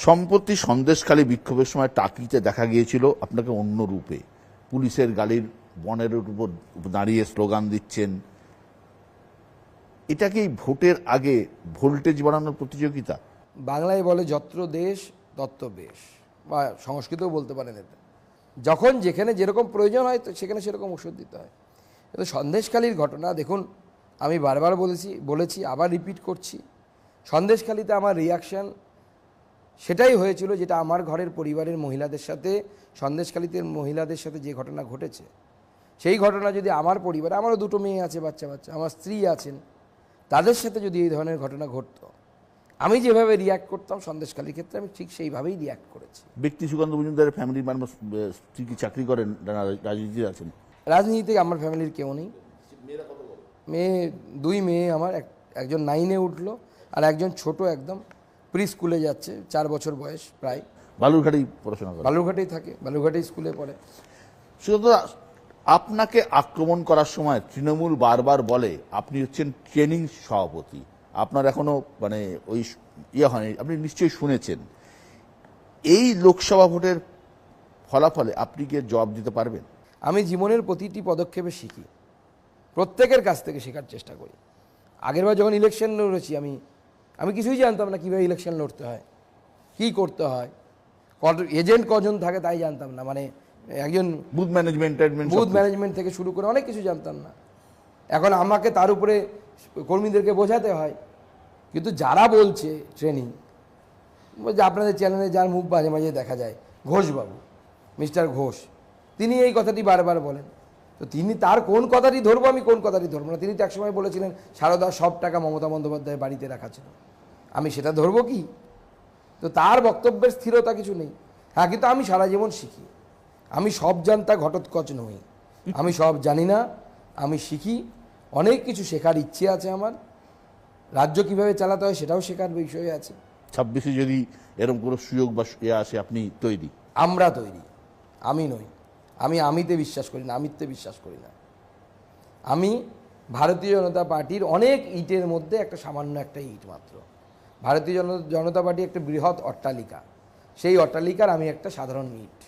সম্প্রতি সন্দেশখালী বিক্ষোভের সময় টাকিতে দেখা গিয়েছিল আপনাকে অন্য রূপে, পুলিশের গাড়ির বনেরের উপর দাঁড়িয়ে স্লোগান দিচ্ছেন। এটা কি ভোটের আগে ভোল্টেজ বাড়ানোর প্রতিযোগিতা? বাংলায় বলে যত্র দেশ তত্র বেশ, বা সংস্কৃতেও বলতে পারেন এটা। যখন যেখানে যেরকম প্রয়োজন হয় তো সেখানে সেরকম ওষুধ দিতে হয়। কিন্তু সন্দেশখালীর ঘটনা দেখুন, আমি বারবার বলেছি আবার রিপিট করছি, সন্দেশখালীতে আমার রিয়াকশান সেটাই হয়েছিল যেটা আমার ঘরের পরিবারের মহিলাদের সাথে, সন্দেশখালীতে মহিলাদের সাথে যে ঘটনা ঘটেছে, সেই ঘটনা যদি আমার পরিবারে, আমারও দুটো মেয়ে আছে, বাচ্চা, আমার স্ত্রী আছেন, তাদের সাথে যদি এই ধরনের ঘটনা ঘটতো, আমি যেভাবে রিয়্যাক্ট করতাম সন্দেশখালীর ক্ষেত্রে আমি ঠিক সেইভাবেই রিয়্যাক্ট করেছি। ব্যক্তি সুকান্ত মজুমদারের ফ্যামিলির মানুষ স্ত্রী কি চাকরি করেন, রাজনীতিতে আছেন? রাজনীতিতে আমার ফ্যামিলির কেউ নেই। মেয়ে, দুই মেয়ে আমার, একজন 9-এ উঠলো আর একজন ছোট একদম প্রি স্কুলে যাচ্ছে, 4 বছর বয়স প্রায়। বালুরঘাটেই পড়াশোনা করে? বালুরঘাটেই থাকে, বালুরঘাটেই স্কুলে পড়ে। সুকান্ত, আপনাকে আক্রমণ করার সময় তৃণমূল বারবার বলে আপনি হচ্ছেন ট্রেনিং সভাপতি, আপনার এখনো মানে ওই ইয়ে হয়নি, আপনি নিশ্চয়ই শুনেছেন। এই লোকসভা ভোটের ফলাফলে আপনি কি জবাব দিতে পারবেন? আমি জীবনের প্রতিটি পদক্ষেপে শিখি, প্রত্যেকের কাছ থেকে শেখার চেষ্টা করি। আগেরবার যখন ইলেকশন লড়েছি আমি কিছুই জানতাম না কীভাবে ইলেকশন লড়তে হয়, কী করতে হয়, এজেন্ট কজন থাকে তাই জানতাম না, মানে একজন বুথ ম্যানেজমেন্ট থেকে শুরু করে অনেক কিছু জানতাম না। এখন আমাকে তার উপরে কর্মীদেরকে বোঝাতে হয়। কিন্তু যারা বলছে ট্রেনিং, আপনাদের চ্যানেলে যার মুখ মাঝে মাঝে দেখা যায়, ঘোষবাবু, মিস্টার ঘোষ, তিনি এই কথাটি বারবার বলেন। তো তিনি তার কোন কথাটি ধরবো, আমি কোন কথাটি ধরবো না? তিনি তো একসময় বলেছিলেন সারদা সব টাকা মমতা বন্দ্যোপাধ্যায়ের বাড়িতে রাখা ছিল, আমি সেটা ধরবো কি? তো তার বক্তব্যের স্থিরতা কিছু নেই। হ্যাঁ, কিন্তু আমি সারা জীবন শিখি। আমি সব জানতা ঘটোৎকচ নই, আমি সব জানি না, আমি শিখি। অনেক কিছু শেখার ইচ্ছে আছে আমার। রাজ্য কিভাবে চালাতে হয় সেটাও শেখার বিষয় আছে। 26-এ যদি এরকম কোনো সুযোগ বা ইয়ে আসে, আপনি তৈরি? আমরা তৈরি, আমি নই। আমি আমিতে বিশ্বাস করি না, আমিত্বে বিশ্বাস করি না। আমি ভারতীয় জনতা পার্টির অনেক ইটের মধ্যে একটা সামান্য একটা ইট মাত্র। ভারতীয় জনতা পার্টি একটা বৃহৎ অট্টালিকা, সেই অট্টালিকার আমি একটা সাধারণ ইট।